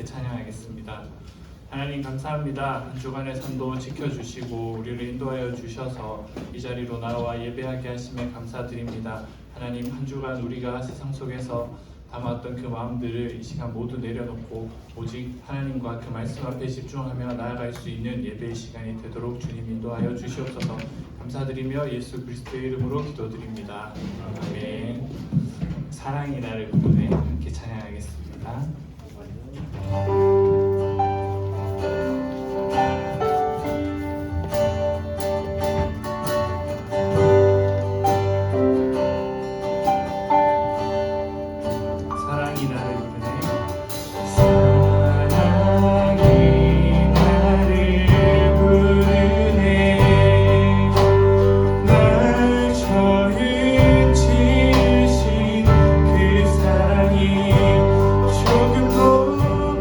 함께 찬양하겠습니다. 하나님 감사합니다. 한 주간의 삶도 지켜주시고 우리를 인도하여 주셔서 이 자리로 나와 예배하게 하심에 감사드립니다. 하나님, 한 주간 우리가 세상 속에서 담았던 그 마음들을 이 시간 모두 내려놓고 오직 하나님과 그 말씀 앞에 집중하며 나아갈 수 있는 예배의 시간이 되도록 주님 인도하여 주시옵소서. 감사드리며 예수 그리스도의 이름으로 기도드립니다. 아멘. 사랑이 나를 부르네. 함께 찬양하겠습니다. 조금 더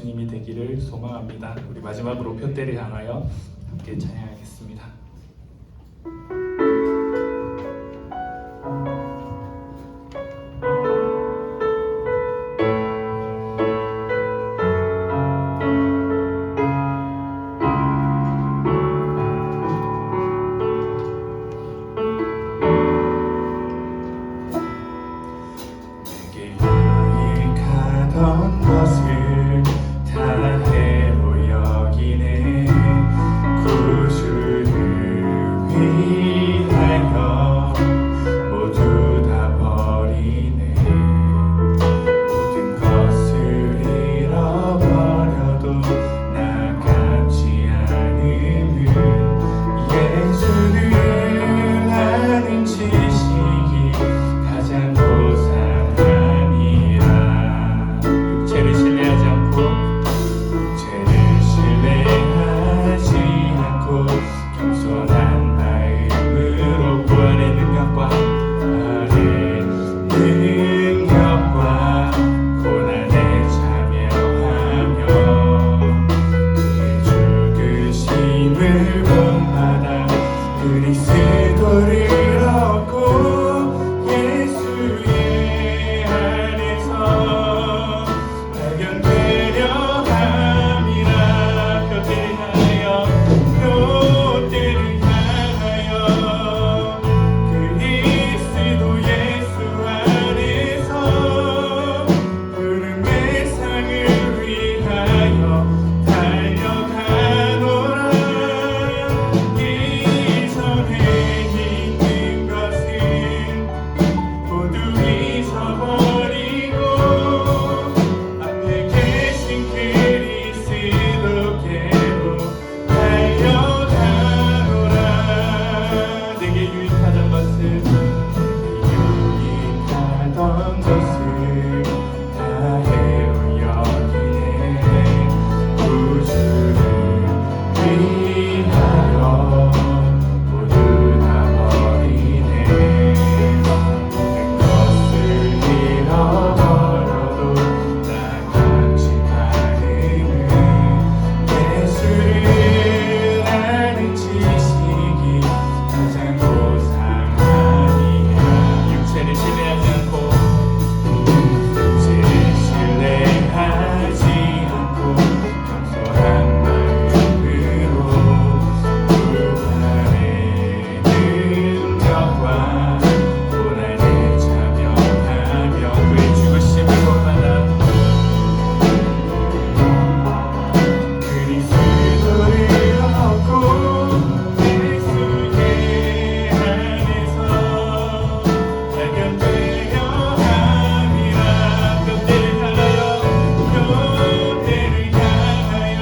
주님이 되기를 소망합니다. 우리 마지막으로 표대를 향하여 함께 찬양하겠습니다. 유익하던 것을 다 해로 여기네. 구주를 위하여 모두 다 버리네. 모든 것을 잃어버려도 나같지 않음을 예수를 아는 지식이 가장 육체를 신뢰하지 않고 겸손한 마음으로 구원의 능력과 고난에 참여하며 그의 죽으심을 본받아 그리스도를 얻고 예수의 안에서 발견되려 함이라. 표대를 향하여 그리스도 예수 안에서 부름의 상을 위하여 달려가노라. 이전에 있는 것은 모두 잊어버리고 앞에 계신 그리스도께로 달려가노라. 내게 유익하던 것을 유익하던 것을 다 해로 여기네. 구주를 위하여 모두 다 버리네. 모든 것을 잃어버려도 나같지 않음을 예수를 아는 지식이 가장 고상하니라. 육체를 신뢰하지 않고 신뢰하지 않고 겸손한 마음으로 구원의 능력과 고난에 참여하며 그의 죽으심을 본받아 그리스도를 얻고 예수의 안에서 발견되려 함이라. 표대를 향하여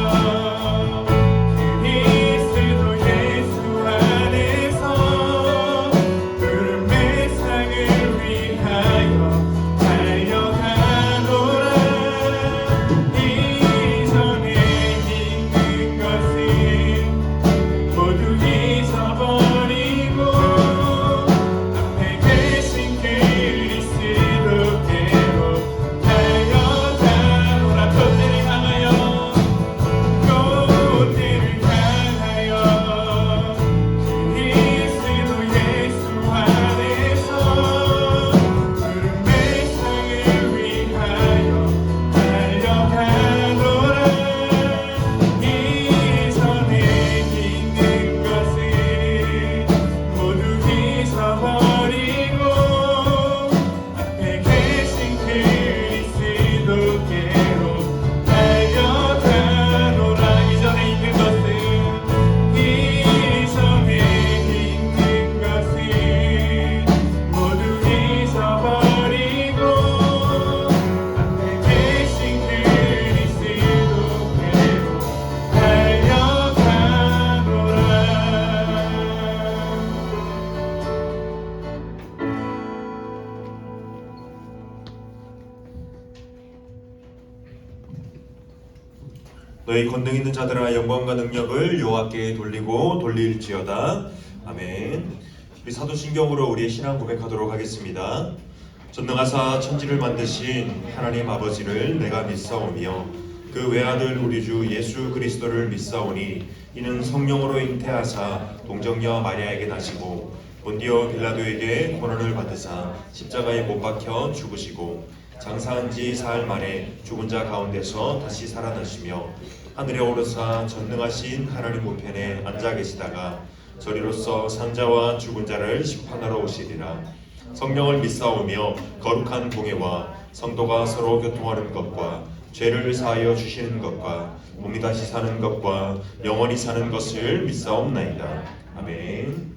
그리스도 예수 안에서 부름의 상을 위하여 달려가노라. 이전에 있는 것은 모두 잊어버리고 앞에 계신 그리스도께로 달려가노라. 표대를 향하여 그리스도 예수 안에서 부름의 상을 위하여 달려가노라. 이전에 있는 것은 모두 잊어버리고 앞에 계신 그리스도께로 달려가노라. 이전에 있는 것은 모두 잊어버리고 앞에 계신 그리스도께로 달려가노라. 너희 권능 있는 자들아 영광과 능력을 여호와께 돌리고 돌릴지어다. 아멘. 우리 사도신경으로 우리의 신앙 고백하도록 하겠습니다. 전능하사 천지를 만드신 하나님 아버지를 내가 믿사오며 그 외아들 우리 주 예수 그리스도를 믿사오니 이는 성령으로 잉태하사 동정녀 마리아에게 나시고 본디오 빌라도에게 고난을 받으사 십자가에 못 박혀 죽으시고 장사한 지 사흘 만에 죽은 자 가운데서 다시 살아나시며 하늘에 오르사 전능하신 하나님 우편에 앉아 계시다가 저리로서 산자와 죽은 자를 심판하러 오시리라. 성령을 믿사오며 거룩한 공예와 성도가 서로 교통하는 것과 죄를 사하여 주시는 것과 몸이 다시 사는 것과 영원히 사는 것을 믿사옵나이다. 아멘.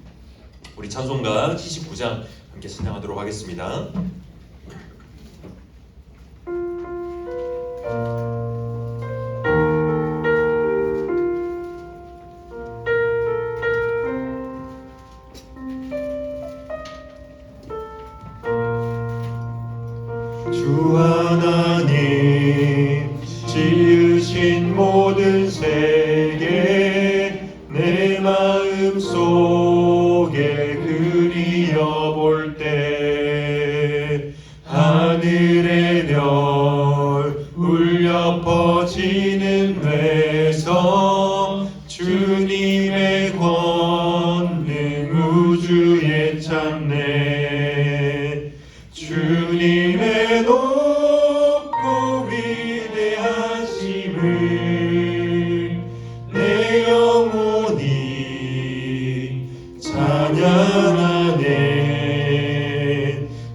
우리 찬송가 79장 함께 찬양하도록 하겠습니다. 주 하나님 지으신 모든 세계 내 마음 속에 그리어볼 때 하늘의 별 울려 퍼지는 외성 주님의 권능 우주에 참네 주님의 높고 위대하심을 내 영혼이 찬양하네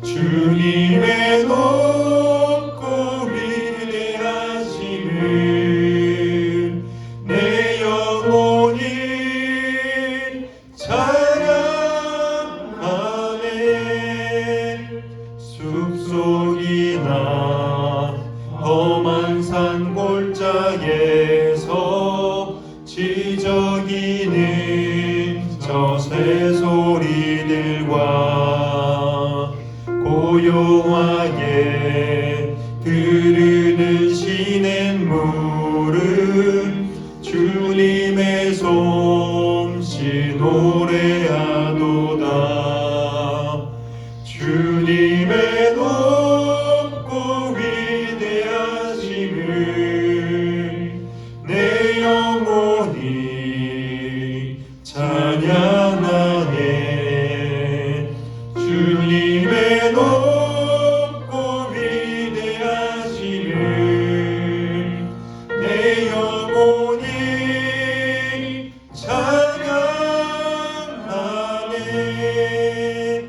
주님의 높고 위대하심을 내 영혼이 찬양하네 숲속이나 험한 산 골짜기에서 지저귀는 저 새소리들과 고요하게 흐르는 시냇물은 주님의 솜씨 노래하도다 주님의 높고 위대하심을 내 영혼이 찬양하네 주님의 높고 위대하심을 내 영혼이 찬양하네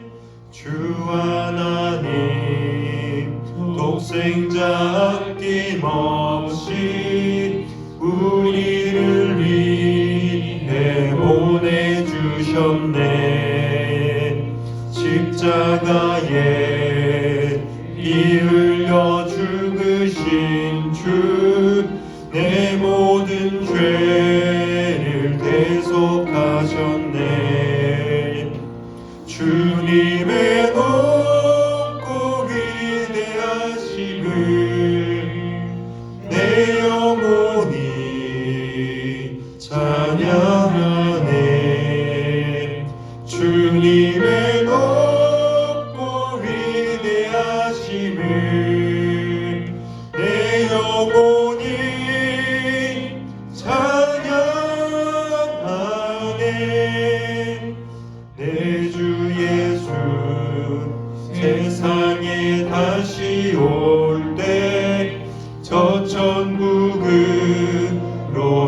주 하나님 독생자 아낌없이 우리를 위해 보내주셨네 십자가에 피 흘려 죽으신 주 내 모든 죄를 대속하셨네 주님의 높고 위대하심을 내 영혼이 찬양하네 주님의 높고 위대하심을 내 영혼이 찬양하네 내 주 예수 세상에 다시 올 때 저 천국으로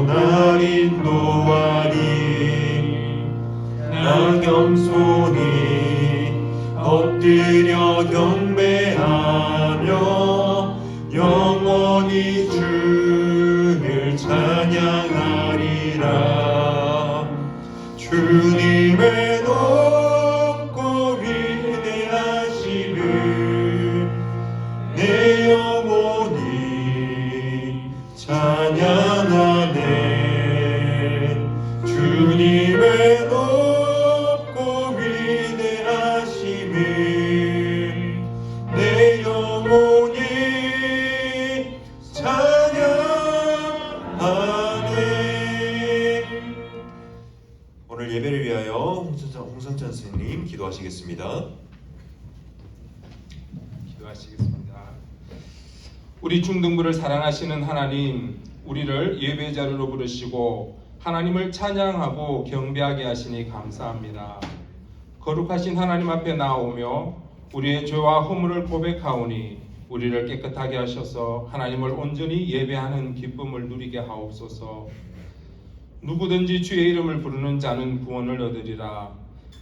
날 인도하리 나 겸손히 엎드려 경배하며 영원히 주를 찬양하리라 주님의 높고 위대하심을 내 영혼이 찬양하네 주님의 높고 위대하심을 내 영혼이 찬양하네 오늘 예배를 위하여 홍성찬 선생님 기도하시겠습니다. 기도하시겠습니다. 우리 중등부를 사랑하시는 하나님, 우리를 예배 자리로 부르시고 하나님을 찬양하고 경배하게 하시니 감사합니다. 거룩하신 하나님 앞에 나오며 우리의 죄와 허물을 고백하오니 우리를 깨끗하게 하셔서 하나님을 온전히 예배하는 기쁨을 누리게 하옵소서. 누구든지 주의 이름을 부르는 자는 구원을 얻으리라.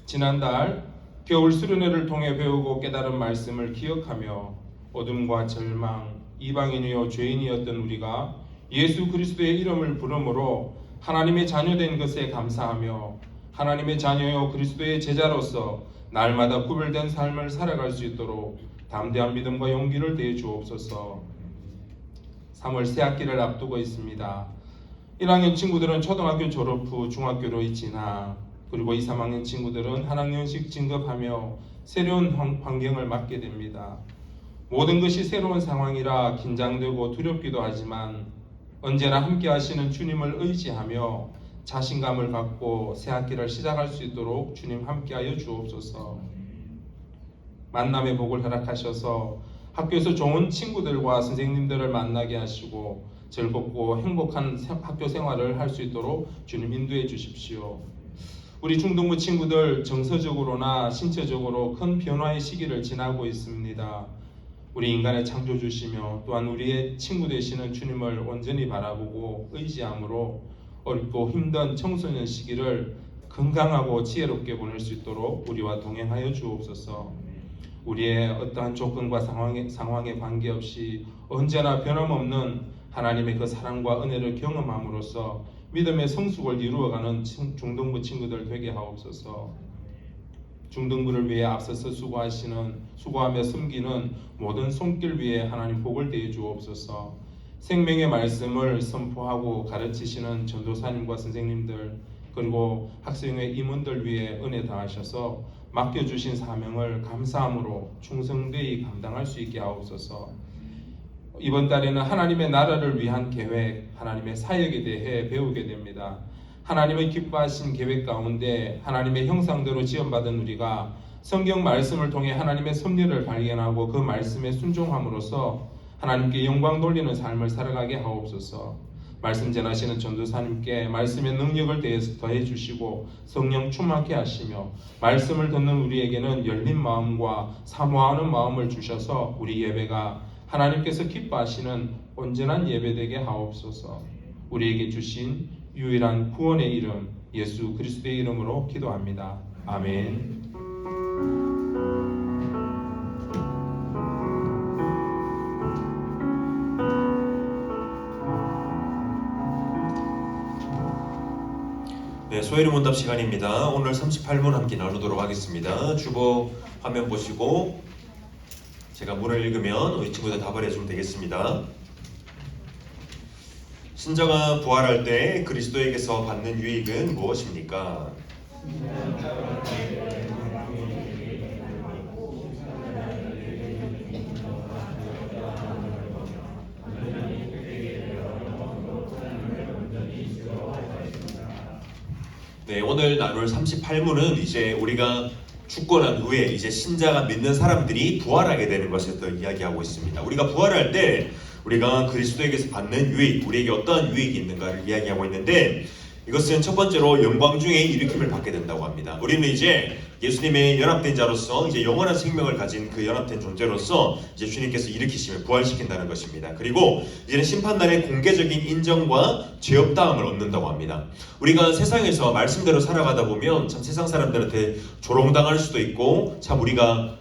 지난달 겨울 수련회를 통해 배우고 깨달은 말씀을 기억하며 어둠과 절망, 이방인이요 죄인이었던 우리가 예수 그리스도의 이름을 부름으로 하나님의 자녀된 것에 감사하며 하나님의 자녀요 그리스도의 제자로서 날마다 구별된 삶을 살아갈 수 있도록 담대한 믿음과 용기를 대해 주옵소서. 3월 새학기를 앞두고 있습니다. 1학년 친구들은 초등학교 졸업 후 중학교로 진학, 그리고 2, 3학년 친구들은 한 학년씩 진급하며 새로운 환경을 맞게 됩니다. 모든 것이 새로운 상황이라 긴장되고 두렵기도 하지만 언제나 함께 하시는 주님을 의지하며 자신감을 갖고 새 학기를 시작할 수 있도록 주님 함께하여 주옵소서. 만남의 복을 허락하셔서 학교에서 좋은 친구들과 선생님들을 만나게 하시고 즐겁고 행복한 학교 생활을 할 수 있도록 주님 인도해 주십시오. 우리 중등부 친구들 정서적으로나 신체적으로 큰 변화의 시기를 지나고 있습니다. 우리 인간의 창조주시며 또한 우리의 친구 되시는 주님을 온전히 바라보고 의지함으로 어렵고 힘든 청소년 시기를 건강하고 지혜롭게 보낼 수 있도록 우리와 동행하여 주옵소서. 우리의 어떠한 조건과 상황에 관계없이 언제나 변함없는 하나님의 그 사랑과 은혜를 경험함으로써 믿음의 성숙을 이루어가는 중등부 친구들 되게 하옵소서. 중등부를 위해 앞서서 수고하며 섬기는 모든 손길 위에 하나님 복을 대해 주옵소서. 생명의 말씀을 선포하고 가르치시는 전도사님과 선생님들 그리고 학생회 임원들 위해 은혜 다하셔서 맡겨주신 사명을 감사함으로 충성되이 감당할 수 있게 하옵소서. 이번 달에는 하나님의 나라를 위한 계획, 하나님의 사역에 대해 배우게 됩니다. 하나님의 기뻐하신 계획 가운데 하나님의 형상대로 지원받은 우리가 성경 말씀을 통해 하나님의 섭리를 발견하고 그 말씀에 순종함으로써 하나님께 영광 돌리는 삶을 살아가게 하옵소서. 말씀 전하시는 전도사님께 말씀의 능력을 더해 주시고 성령 충만케 하시며 말씀을 듣는 우리에게는 열린 마음과 사모하는 마음을 주셔서 우리 예배가 하나님께서 기뻐하시는 온전한 예배되게 하옵소서. 우리에게 주신 유일한 구원의 이름 예수 그리스도의 이름으로 기도합니다. 아멘. 네, 소혜리 문답 시간입니다. 오늘 38문 함께 나누도록 하겠습니다. 주보 화면 보시고 제가 문을 읽으면 우리 친구들 답을 해주면 되겠습니다. 신자가 부활할 때 그리스도에게서 받는 유익은 무엇입니까? 네, 오늘 나눌 38문은 이제 우리가 죽고 난 후에 이제 신자가 믿는 사람들이 부활하게 되는 것에 더 이야기하고 있습니다. 우리가 부활할 때 우리가 그리스도에게서 받는 유익, 우리에게 어떠한 유익이 있는가를 이야기하고 있는데 이것은 첫 번째로 영광 중에 일으킴을 받게 된다고 합니다. 우리는 이제 예수님의 연합된 자로서 이제 영원한 생명을 가진 그 연합된 존재로서 이제 주님께서 일으키시면 부활시킨다는 것입니다. 그리고 이제는 심판날의 공개적인 인정과 죄 없다함을 얻는다고 합니다. 우리가 세상에서 말씀대로 살아가다 보면 참 세상 사람들한테 조롱당할 수도 있고 참 우리가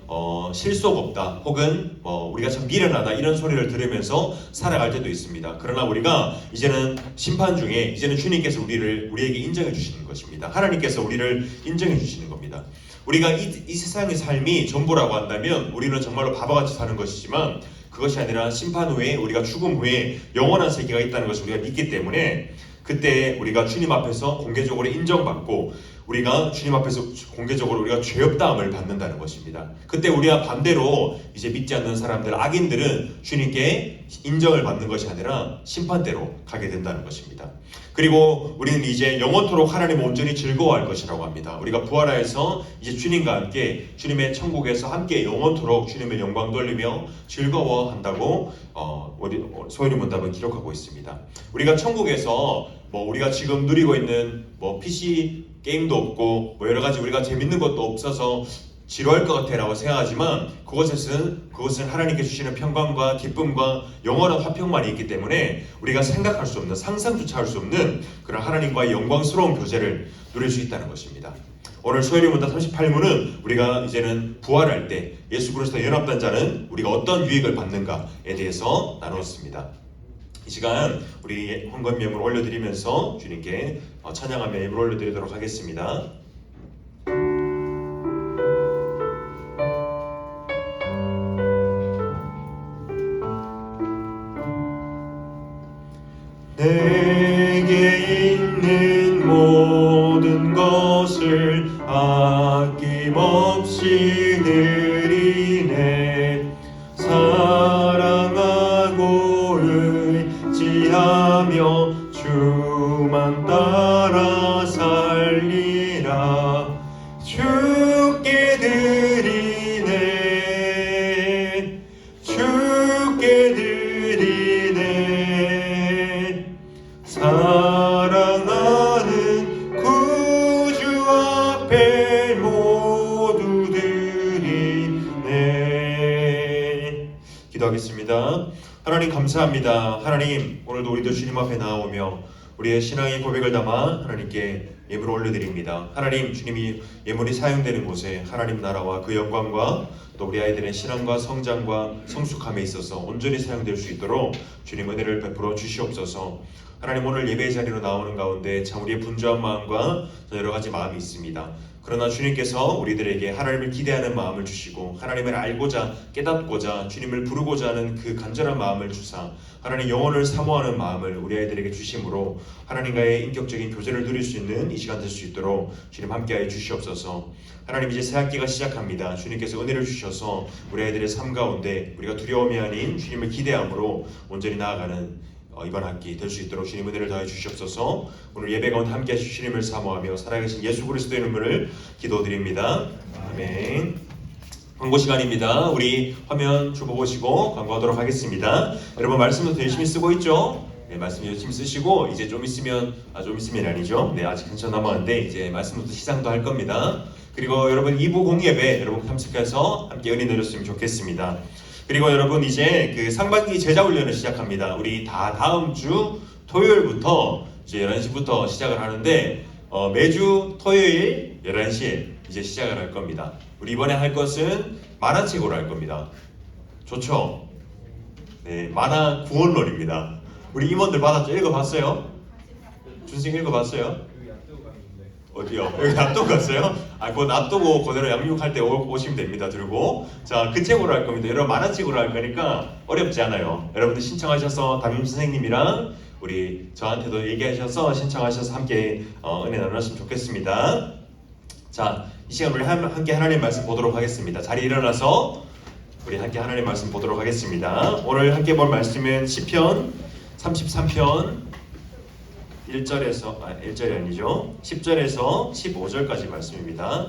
실속 없다 혹은 우리가 참 미련하다 이런 소리를 들으면서 살아갈 때도 있습니다. 그러나 우리가 이제는 심판 중에 이제는 주님께서 우리에게 인정해 주시는 것입니다. 하나님께서 우리를 인정해 주시는 겁니다. 우리가 이 세상의 삶이 전부라고 한다면 우리는 정말로 바보같이 사는 것이지만 그것이 아니라 심판 후에 우리가 죽음 후에 영원한 세계가 있다는 것을 우리가 믿기 때문에 그때 우리가 주님 앞에서 공개적으로 인정받고 우리가 주님 앞에서 공개적으로 우리가 죄 없다함을 받는다는 것입니다. 그때 우리와 반대로 이제 믿지 않는 사람들, 악인들은 주님께 인정을 받는 것이 아니라 심판대로 가게 된다는 것입니다. 그리고 우리는 이제 영원토록 하나님을 온전히 즐거워할 것이라고 합니다. 우리가 부활하여서 이제 주님과 함께 주님의 천국에서 함께 영원토록 주님의 영광 돌리며 즐거워한다고 우리 소연이 문답은 기록하고 있습니다. 우리가 천국에서 우리가 지금 누리고 있는 PC 게임도 없고 여러 가지 우리가 재밌는 것도 없어서 지루할 것 같아라고 생각하지만 그것은 하나님께 주시는 평강과 기쁨과 영원한 화평만이 있기 때문에 우리가 생각할 수 없는, 상상조차 할 수 없는 그런 하나님과의 영광스러운 교제를 누릴 수 있다는 것입니다. 오늘 소연이 문답 38문은 우리가 이제는 부활할 때 예수 그리스도 연합된 자는 우리가 어떤 유익을 받는가에 대해서 나누었습니다. 이 시간 우리 헌금 예물 올려드리면서 주님께 찬양하며 예물 올려드리도록 하겠습니다. 내게 있는 모든 것을 아낌없이 드리네. 사랑하고 의지하며 주만 따라 살리라. 주께 드리네. 주께 드리네. 사랑하는 구주 앞에 모두 드리네. 기도하겠습니다. 하나님 감사합니다. 하나님 오늘도 우리도 주님 앞에 나오며 우리의 신앙의 고백을 담아 하나님께 예물을 올려드립니다. 하나님 주님이 예물이 사용되는 곳에 하나님 나라와 그 영광과 또 우리 아이들의 신앙과 성장과 성숙함에 있어서 온전히 사용될 수 있도록 주님 은혜를 베풀어 주시옵소서. 하나님 오늘 예배의 자리로 나오는 가운데 참 우리의 분주한 마음과 여러 가지 마음이 있습니다. 그러나 주님께서 우리들에게 하나님을 기대하는 마음을 주시고 하나님을 알고자 깨닫고자 주님을 부르고자 하는 그 간절한 마음을 주사 하나님 영혼을 사모하는 마음을 우리 아이들에게 주심으로 하나님과의 인격적인 교제를 누릴 수 있는 이 시간 될 수 있도록 주님 함께하여 주시옵소서. 하나님 이제 새 학기가 시작합니다. 주님께서 은혜를 주셔서 우리 아이들의 삶 가운데 우리가 두려움이 아닌 주님을 기대함으로 온전히 나아가는 이번 학기 될 수 있도록 주님 은혜를 더해 주시옵소서. 오늘 예배 가운데 함께 하실 주님을 사모하며 살아계신 예수 그리스도의 이름으로 기도드립니다. 아멘. 광고 시간입니다. 우리 화면 주보 보시고 광고하도록 하겠습니다. 여러분 말씀도 열심히 쓰고 있죠? 네, 말씀 열심히 쓰시고 이제 좀 있으면 아니죠. 네, 아직 한참 남았는데 이제 말씀부터 시작도 할 겁니다. 그리고 여러분 2부 공예배 여러분 참석해서 함께 은혜 누렸으면 좋겠습니다. 그리고 여러분 이제 그 상반기 제자훈련을 시작합니다. 우리 다음 주 토요일부터 이제 11시부터 시작을 하는데 매주 토요일 11시에 이제 시작을 할 겁니다. 우리 이번에 할 것은 만화책으로 할 겁니다. 좋죠? 네, 만화 구원론입니다. 우리 임원들 받았죠? 읽어봤어요? 준생 읽어봤어요? 어디요? 여기 놔두고 갔어요? 그거 놔두고 그대로 양육할 때 오시면 됩니다. 들고. 자, 그 책으로 할 겁니다. 여러분 만화책으로 할 거니까 어렵지 않아요. 여러분들 신청하셔서 담임 선생님이랑 우리 저한테도 얘기하셔서 신청하셔서 함께 은혜 나눴으면 좋겠습니다. 자, 이 시간 우리 함께 하나님 말씀 보도록 하겠습니다. 자리 일어나서 우리 함께 하나님 말씀 보도록 하겠습니다. 오늘 함께 볼 말씀은 시편 33편 1절이 아니죠. 10절에서 15절까지 말씀입니다.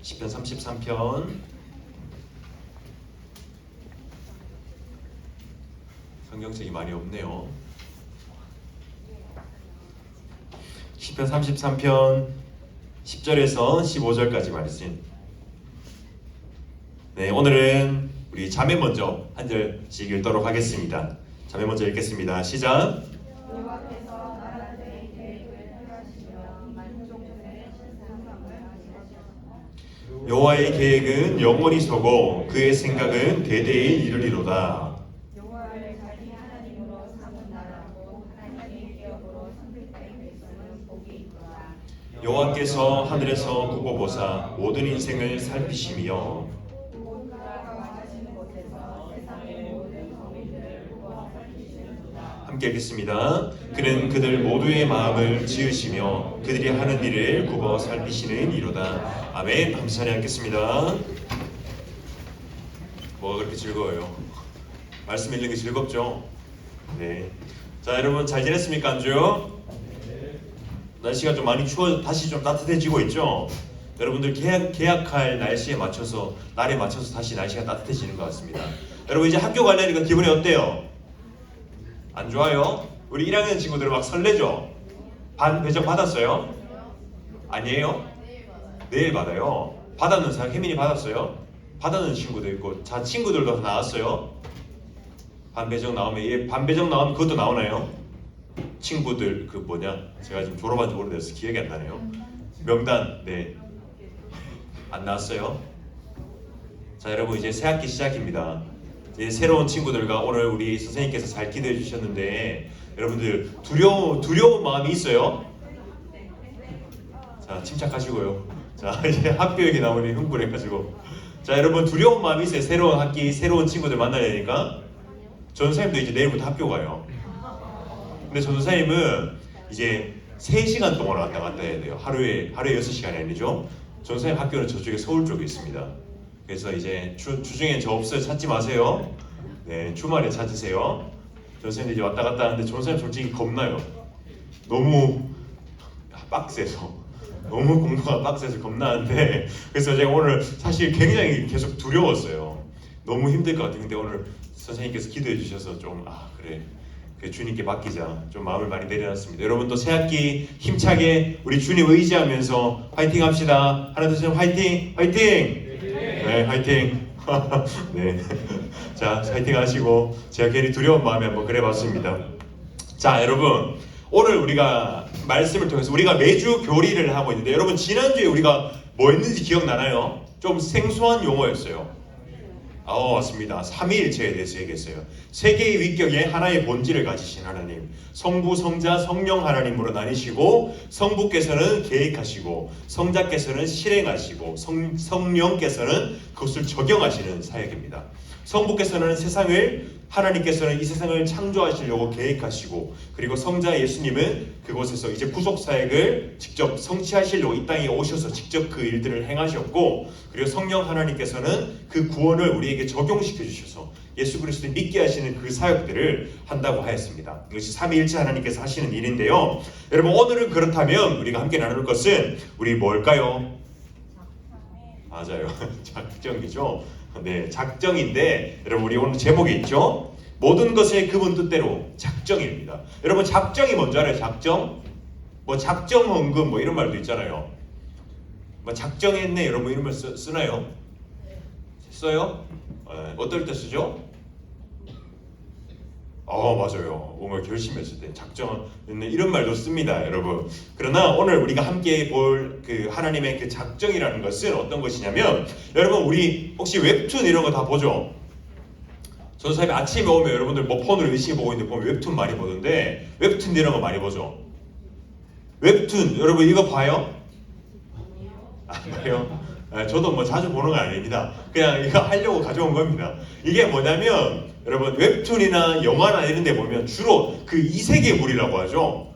시편 33편 성경책이 많이 없네요. 시편 33편 10절에서 15절까지 말씀. 네, 오늘은 우리 자매 먼저 한 절씩 읽도록 하겠습니다. 자매 먼저 읽겠습니다. 시작. 여호와의 계획은 영원히 서고 그의 생각은 대대에 이르리로다. 여호와를 자기 하나님으로 삼은 나라고 하나님의 기업으로 선택된 백성은 복이 있도다. 여호와께서 하늘에서 두고 보사 모든 인생을 살피시며 온 그가 거하시는 곳에서 세상의 모든 거민들을 보고 살피시는도다. 함께 읽겠습니다. 그는 그들 모두의 마음을 지으시며 그들이 하는 일을 굽어 살피시는 이로다. 아멘. 감사히 읽겠습니다. 뭐가 그렇게 즐거워요? 말씀 읽는 게 즐겁죠? 네. 자, 여러분 잘 지냈습니까? 안 주요? 날씨가 좀 많이 추워져 다시 좀 따뜻해지고 있죠? 여러분들 계약할 날씨에 맞춰서 날에 맞춰서 다시 날씨가 따뜻해지는 것 같습니다. 여러분 이제 학교 가려니까 기분이 어때요? 안 좋아요? 우리 1학년 친구들 막 설레죠? 반 배정 받았어요? 아니에요? 내일 받아요. 받았는 사람 혜민이 받았어요? 받았는 친구도 있고 자 친구들도 다 나왔어요? 반 배정 나오면 반 배정 나오면 그것도 나오나요? 친구들 그 뭐냐 제가 지금 졸업한 지 오래돼서 기억이 안 나네요. 명단 네 안 나왔어요? 자 여러분 이제 새 학기 시작입니다. 이제 새로운 친구들과 오늘 우리 선생님께서 잘 기도해 주셨는데 여러분들 두려운 마음이 있어요? 자 침착하시고요. 자 이제 학교 얘기 나오니 흥분해가지고 자 여러분 두려운 마음이 있어요. 새로운 학기 새로운 친구들 만나야 되니까. 전 선생님도 이제 내일부터 학교 가요. 근데 전 선생님은 이제 3시간 동안 왔다 갔다 해야 돼요. 하루에 6시간이 아니죠. 전 선생님 학교는 저쪽에 서울 쪽에 있습니다. 그래서 이제 주중엔 저 없어요. 찾지 마세요. 네, 주말에 찾으세요. 전 선생님 이제 왔다 갔다 하는데 전 선생님 솔직히 겁나요. 너무 빡세서 너무 공부가 빡세서 겁나는데 그래서 제가 오늘 사실 굉장히 계속 두려웠어요. 너무 힘들 것 같아요. 근데 오늘 선생님께서 기도해 주셔서 좀 그래 주님께 맡기자 좀 마음을 많이 내려놨습니다. 여러분도 새학기 힘차게 우리 주님 의지하면서 화이팅 합시다. 하나 둘 셋 화이팅 화이팅 네 화이팅 네. 자 화이팅 하시고 제가 괜히 두려운 마음에 한번 그래봤습니다. 자 여러분 오늘 우리가 말씀을 통해서 우리가 매주 교리를 하고 있는데 여러분 지난주에 우리가 뭐 했는지 기억나나요? 좀 생소한 용어였어요. 맞습니다. 삼위일체에 대해서 얘기했어요. 세계의 위격에 하나의 본질을 가지신 하나님, 성부, 성자, 성령 하나님으로 나뉘시고 성부께서는 계획하시고 성자께서는 실행하시고 성령께서는 그것을 적용하시는 사역입니다. 성부께서는 하나님께서는 이 세상을 창조하시려고 계획하시고 그리고 성자 예수님은 그곳에서 이제 구속 사역을 직접 성취하시려고 이 땅에 오셔서 직접 그 일들을 행하셨고 그리고 성령 하나님께서는 그 구원을 우리에게 적용시켜 주셔서 예수 그리스도를 믿게 하시는 그 사역들을 한다고 하였습니다. 이것이 삼위일체 하나님께서 하시는 일인데요. 여러분 오늘은 그렇다면 우리가 함께 나눌 것은 우리 뭘까요? 맞아요. 작정이죠. 네, 작정인데 여러분 우리 오늘 제목이 있죠? 모든 것의 그분 뜻대로 작정입니다. 여러분 작정이 뭔지 알아요? 작정? 뭐 작정헌금 뭐 이런 말도 있잖아요. 뭐 작정했네 여러분 이런 말 쓰나요? 써요? 어떨 때 쓰죠? 맞아요. 뭔가 결심했을 때 작정했네 이런 말도 씁니다, 여러분. 그러나 오늘 우리가 함께 볼 그 하나님의 그 작정이라는 것은 어떤 것이냐면 여러분 우리 혹시 웹툰 이런 거 다 보죠? 저 선생님 아침에 오면 여러분들 뭐 폰으로 열심히 보고 있는데 보면 웹툰 많이 보는데 웹툰 이런 거 많이 보죠? 웹툰 여러분 이거 봐요? 안 봐요? 저도 뭐 자주 보는 건 아닙니다. 그냥 이거 하려고 가져온 겁니다. 이게 뭐냐면 여러분 웹툰이나 영화나 이런 데 보면 주로 그 이세계물이라고 하죠.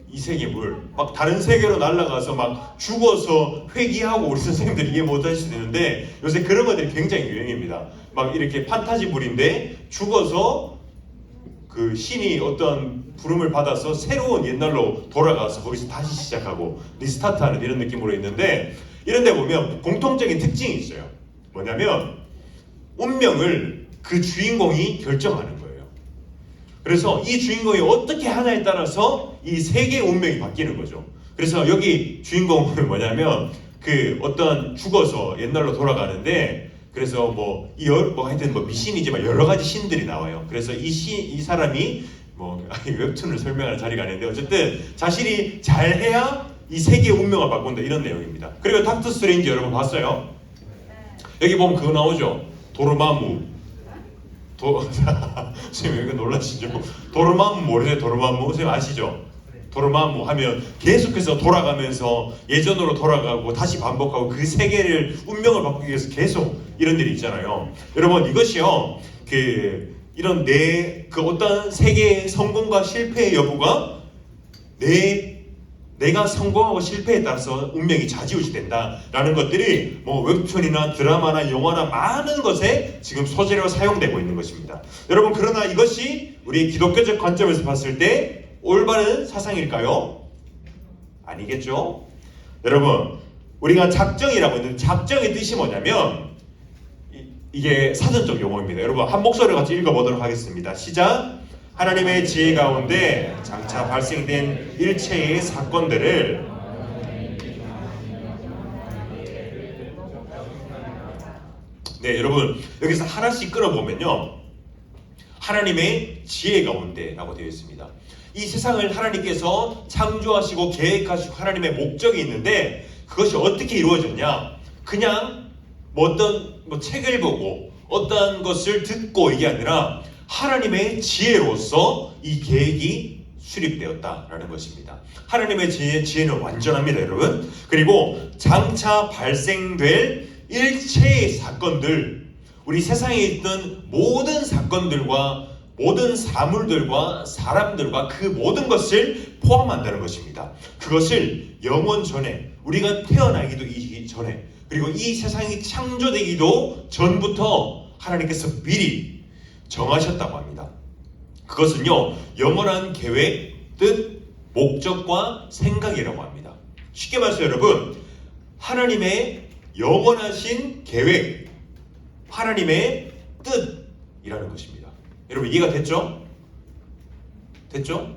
이세계물 막 다른 세계로 날아가서 막 죽어서 회귀하고 우리 선생님들이 이해 못할 수도 있는데 요새 그런 것들이 굉장히 유행입니다. 막 이렇게 판타지물인데 죽어서 그 신이 어떤 부름을 받아서 새로운 옛날로 돌아가서 거기서 다시 시작하고 리스타트하는 이런 느낌으로 있는데 이런 데 보면 공통적인 특징이 있어요. 뭐냐면 운명을 그 주인공이 결정하는 거예요. 그래서 이 주인공이 어떻게 하냐에 따라서 이 세계의 운명이 바뀌는 거죠. 그래서 여기 주인공은 뭐냐면 그 어떤 죽어서 옛날로 돌아가는데 그래서 뭐 하여튼 뭐 미신이지만 여러 가지 신들이 나와요. 그래서 이 사람이 뭐 웹툰을 설명하는 자리가 아닌데 어쨌든 자신이 잘해야 이 세계의 운명을 바꾼다 이런 내용입니다. 그리고 닥터 스트레인지 여러분 봤어요? 여기 보면 그거 나오죠? 도르마무. 선생님 이거 놀라시죠? 도르마무 모르세요? 도르마무 선생님 아시죠? 도르마무 하면 계속해서 돌아가면서 예전으로 돌아가고 다시 반복하고 그 세계를 운명을 바꾸기 위해서 계속 이런 일이 있잖아요. 여러분 이것이요 그 이런 그 어떤 세계의 성공과 실패의 여부가 내가 성공하고 실패에 따라서 운명이 좌지우지된다라는 것들이 뭐 웹툰이나 드라마나 영화나 많은 것에 지금 소재로 사용되고 있는 것입니다. 여러분, 그러나 이것이 우리 기독교적 관점에서 봤을 때 올바른 사상일까요? 아니겠죠? 여러분, 우리가 작정이라고 했는데 작정의 뜻이 뭐냐면 이게 사전적 용어입니다. 여러분, 한 목소리로 같이 읽어보도록 하겠습니다. 시작! 하나님의 지혜 가운데 장차 발생된 일체의 사건들을 네, 여러분, 여기서 하나씩 끌어보면요, 하나님의 지혜 가운데라고 되어 있습니다. 이 세상을 하나님께서 창조하시고 계획하시고 하나님의 목적이 있는데 그것이 어떻게 이루어졌냐? 그냥 어떤 책을 보고 어떤 것을 듣고 이게 아니라 하나님의 지혜로서 이 계획이 수립되었다라는 것입니다. 하나님의 지혜는 완전합니다, 여러분. 그리고 장차 발생될 일체의 사건들, 우리 세상에 있던 모든 사건들과 모든 사물들과 사람들과 그 모든 것을 포함한다는 것입니다. 그것을 영원 전에, 우리가 태어나기도 전에, 그리고 이 세상이 창조되기도 전부터 하나님께서 미리 정하셨다고 합니다. 그것은요, 영원한 계획, 뜻, 목적과 생각이라고 합니다. 쉽게 말해서 여러분, 하나님의 영원하신 계획, 하나님의 뜻이라는 것입니다. 여러분, 이해가 됐죠? 됐죠?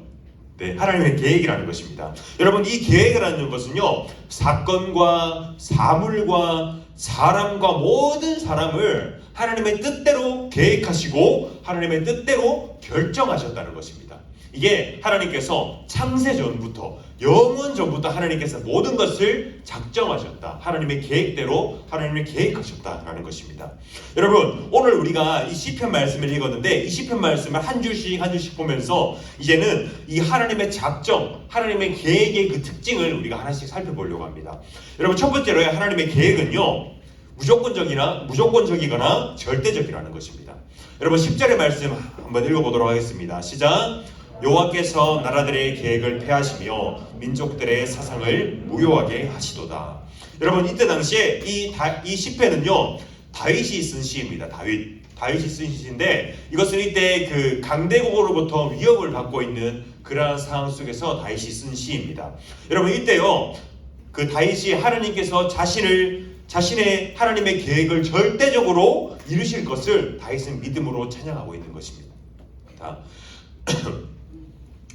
네, 하나님의 계획이라는 것입니다. 여러분, 이 계획이라는 것은요, 사건과 사물과 사람과 모든 사람을 하나님의 뜻대로 계획하시고 하나님의 뜻대로 결정하셨다는 것입니다. 이게 하나님께서 창세 전부터, 영원 전부터 하나님께서 모든 것을 작정하셨다. 하나님의 계획대로 하나님을 계획하셨다라는 것입니다. 여러분, 오늘 우리가 이 시편 말씀을 읽었는데 이 시편 말씀을 한 줄씩 보면서 이제는 이 하나님의 작정, 하나님의 계획의 그 특징을 우리가 하나씩 살펴보려고 합니다. 여러분, 첫 번째로 하나님의 계획은요, 무조건적이거나 절대적이라는 것입니다. 여러분, 10절의 말씀 한번 읽어보도록 하겠습니다. 시작! 여호와께서 나라들의 계획을 폐하시며 민족들의 사상을 무효하게 하시도다. 여러분, 이때 당시에 이 시편은요, 다윗이 쓴 시입니다. 다윗이 쓴 시인데 이것은 이때 그 강대국으로부터 위협을 받고 있는 그러한 상황 속에서 다윗이 쓴 시입니다. 여러분, 이때요, 그 다윗이 하나님께서 자신의 하나님의 계획을 절대적으로 이루실 것을 다윗은 믿음으로 찬양하고 있는 것입니다.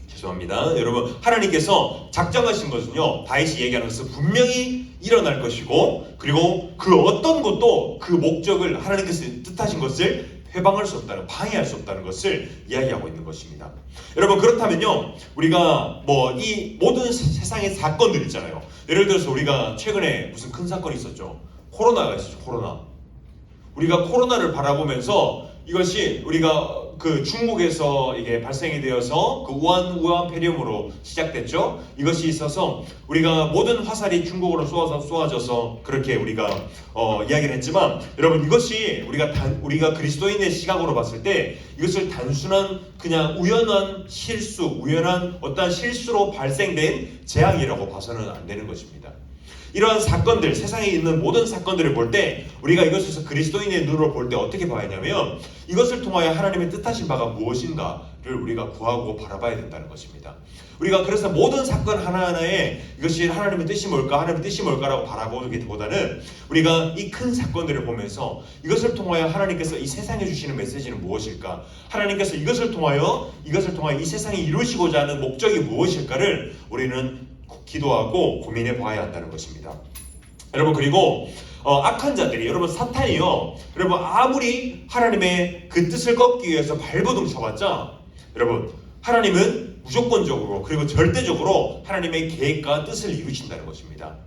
죄송합니다. 여러분, 하나님께서 작정하신 것은요, 다윗이 얘기하는 것은 분명히 일어날 것이고, 그리고 그 어떤 것도 그 목적을 하나님께서 뜻하신 것을 회방할 수 없다는, 방해할 수 없다는 것을 이야기하고 있는 것입니다. 여러분, 그렇다면요, 우리가 이 모든 세상의 사건들 있잖아요. 예를 들어서 우리가 최근에 무슨 큰 사건이 있었죠. 코로나가 있었죠. 우리가 코로나를 바라보면서 이것이 우리가 그 중국에서 이게 발생이 되어서 그 우한 폐렴으로 시작됐죠. 이것이 있어서 우리가 모든 화살이 중국으로 쏘아져서 그렇게 우리가 이야기를 했지만, 여러분, 이것이 우리가 그리스도인의 시각으로 봤을 때 이것을 단순한 그냥 우연한 어떠한 실수로 발생된 재앙이라고 봐서는 안 되는 것입니다. 이러한 사건들, 세상에 있는 모든 사건들을 볼 때 우리가 이것에서 그리스도인의 눈으로 볼 때 어떻게 봐야 하냐면, 이것을 통하여 하나님의 뜻하신 바가 무엇인가를 우리가 구하고 바라봐야 된다는 것입니다. 우리가 그래서 모든 사건 하나하나에 이것이 하나님의 뜻이 뭘까, 하나님의 뜻이 뭘까라고 바라보기보다는 우리가 이 큰 사건들을 보면서 이것을 통하여 하나님께서 이 세상에 주시는 메시지는 무엇일까, 하나님께서 이것을 통하여 이 세상이 이루시고자 하는 목적이 무엇일까를 우리는 기도하고 고민해 봐야 한다는 것입니다. 여러분, 그리고 악한 자들이, 여러분, 사탄이요, 여러분, 아무리 하나님의 그 뜻을 꺾기 위해서 발버둥 쳐봤자, 여러분, 하나님은 무조건적으로 그리고 절대적으로 하나님의 계획과 뜻을 이루신다는 것입니다.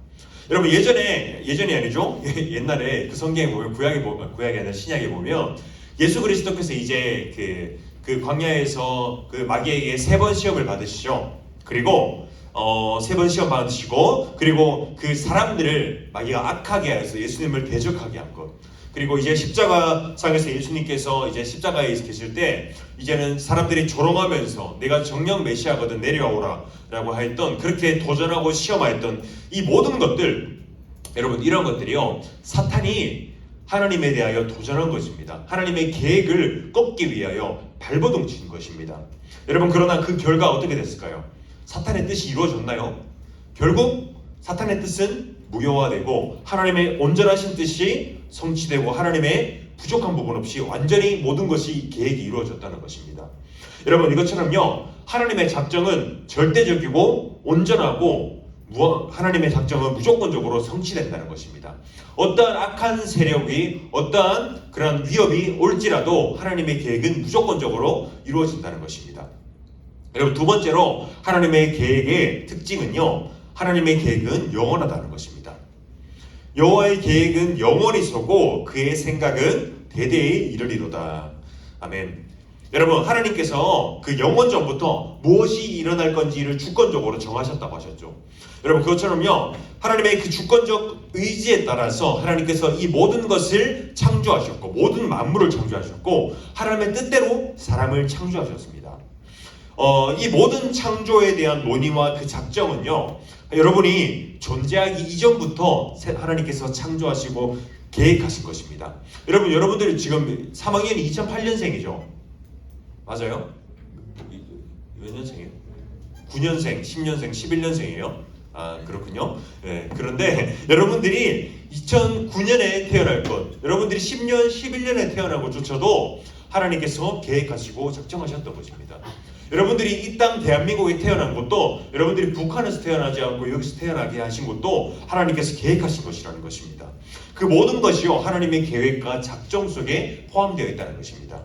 여러분, 예전이 아니죠? 옛날에 그 성경에 보면 구약이 아니라 신약에 보면 예수 그리스도께서 이제 그 광야에서 그 마귀에게 3번 시험을 받으시죠. 그리고 3번 시험 받으시고, 그리고 그 사람들을 마귀가 악하게 해서 예수님을 대적하게 한 것. 그리고 이제 십자가상에서 예수님께서 이제 십자가에 계실 때 이제는 사람들이 조롱하면서 내가 정녕 메시아거든 내려오라 라고 했던, 그렇게 도전하고 시험하였던 이 모든 것들, 여러분 이런 것들이요 사탄이 하나님에 대하여 도전한 것입니다. 하나님의 계획을 꺾기 위하여 발버둥 친 것입니다. 여러분 그러나 그 결과 어떻게 됐을까요? 사탄의 뜻이 이루어졌나요? 결국 사탄의 뜻은 무효화되고 하나님의 온전하신 뜻이 성취되고 하나님의 부족한 부분 없이 완전히 모든 것이 계획이 이루어졌다는 것입니다. 여러분 이것처럼요 하나님의 작정은 절대적이고 온전하고 하나님의 작정은 무조건적으로 성취된다는 것입니다. 어떠한 악한 세력이 어떠한 그런 위협이 올지라도 하나님의 계획은 무조건적으로 이루어진다는 것입니다. 여러분 두 번째로 하나님의 계획의 특징은요 하나님의 계획은 영원하다는 것입니다. 여호와의 계획은 영원히 서고 그의 생각은 대대에 이르리로다. 아멘. 여러분 하나님께서 그 영원 전부터 무엇이 일어날 건지를 주권적으로 정하셨다고 하셨죠. 여러분 그것처럼요 하나님의 그 주권적 의지에 따라서 하나님께서 이 모든 것을 창조하셨고 모든 만물을 창조하셨고 하나님의 뜻대로 사람을 창조하셨습니다. 이 모든 창조에 대한 논의와 그 작정은요 여러분이 존재하기 이전부터 하나님께서 창조하시고 계획하신 것입니다. 여러분들이 지금 3학년이 2008년생이죠. 맞아요? 몇 년생이에요? 9년생, 10년생, 11년생이에요? 아 그렇군요. 네, 그런데 여러분들이 2009년에 태어날 것, 여러분들이 10년, 11년에 태어나고 조차도 하나님께서 계획하시고 작정하셨던 것입니다. 여러분들이 이 땅 대한민국에 태어난 것도 여러분들이 북한에서 태어나지 않고 여기서 태어나게 하신 것도 하나님께서 계획하신 것이라는 것입니다. 그 모든 것이요 하나님의 계획과 작정 속에 포함되어 있다는 것입니다.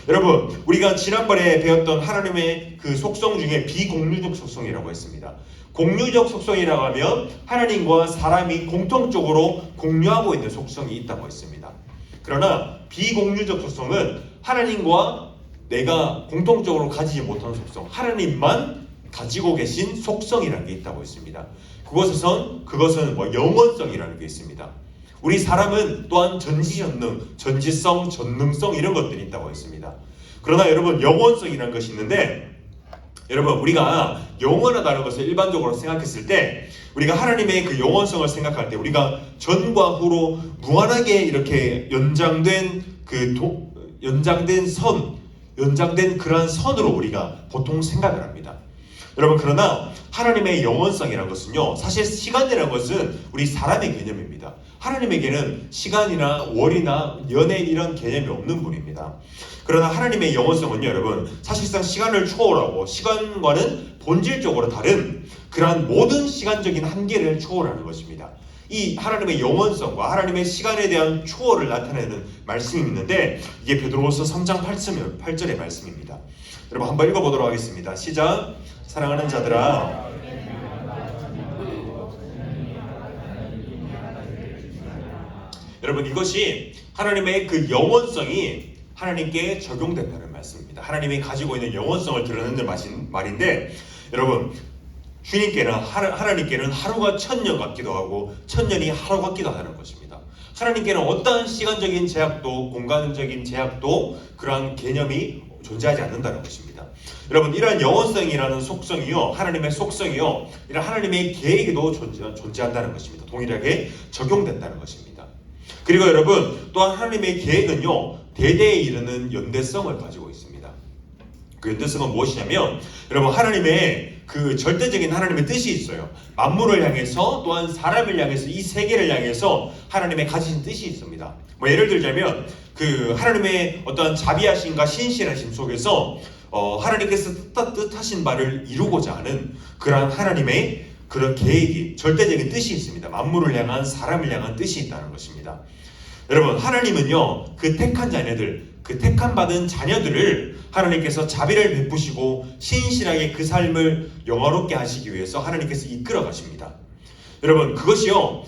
여러분 우리가 지난번에 배웠던 하나님의 그 속성 중에 비공유적 속성이라고 했습니다. 공유적 속성이라고 하면 하나님과 사람이 공통적으로 공유하고 있는 속성이 있다고 했습니다. 그러나 비공유적 속성은 하나님과 내가 공통적으로 가지지 못하는 속성, 하나님만 가지고 계신 속성이라는 게 있다고 했습니다. 그것은 영원성이라는 게 있습니다. 우리 사람은 또한 전지전능, 전지성, 전능성 이런 것들이 있다고 했습니다. 그러나 여러분 영원성이라는 것이 있는데 여러분 우리가 영원하다는 것을 일반적으로 생각했을 때 우리가 하나님의 그 영원성을 생각할 때 우리가 전과 후로 무한하게 이렇게 연장된 그러한 선으로 우리가 보통 생각을 합니다. 여러분 그러나 하나님의 영원성이라는 것은요 사실 시간이라는 것은 우리 사람의 개념입니다. 하나님에게는 시간이나 월이나 연애 이런 개념이 없는 분입니다. 그러나 하나님의 영원성은요 여러분 사실상 시간을 초월하고 시간과는 본질적으로 다른 그러한 모든 시간적인 한계를 초월하는 것입니다. 이 하나님의 영원성과 하나님의 시간에 대한 초월을 나타내는 말씀이 있는데 이게 베드로후서 3장 8절의 말씀입니다. 여러분 한번 읽어보도록 하겠습니다. 시작. 사랑하는 자들아 여러분 이것이 하나님의 그 영원성이 하나님께 적용된다는 말씀입니다. 하나님이 가지고 있는 영원성을 드러내는 말인데 여러분 주님께는 하나님께는 하루가 1000년 같기도 하고 1000년이 하루 같기도 하는 것입니다. 하나님께는 어떠한 시간적인 제약도 공간적인 제약도 그러한 개념이 존재하지 않는다는 것입니다. 여러분 이러한 영원성이라는 속성이요 하나님의 속성이요 이런 하나님의 계획에도 존재한다는 것입니다. 동일하게 적용된다는 것입니다. 그리고 여러분 또한 하나님의 계획은요 대대에 이르는 연대성을 가지고 있습니다. 그 연대성은 무엇이냐면 여러분 하나님의 그 절대적인 하나님의 뜻이 있어요. 만물을 향해서 또한 사람을 향해서 이 세계를 향해서 하나님의 가지신 뜻이 있습니다. 예를 들자면 그 하나님의 어떤 자비하심과 신실하심 속에서 하나님께서 뜻하신 바를 이루고자 하는 그러한 하나님의 그런 계획이 절대적인 뜻이 있습니다. 만물을 향한 사람을 향한 뜻이 있다는 것입니다. 여러분 하나님은요 그 택한 자녀들 그 택한 받은 자녀들을 하나님께서 자비를 베푸시고 신실하게 그 삶을 영화롭게 하시기 위해서 하나님께서 이끌어 가십니다. 여러분 그것이요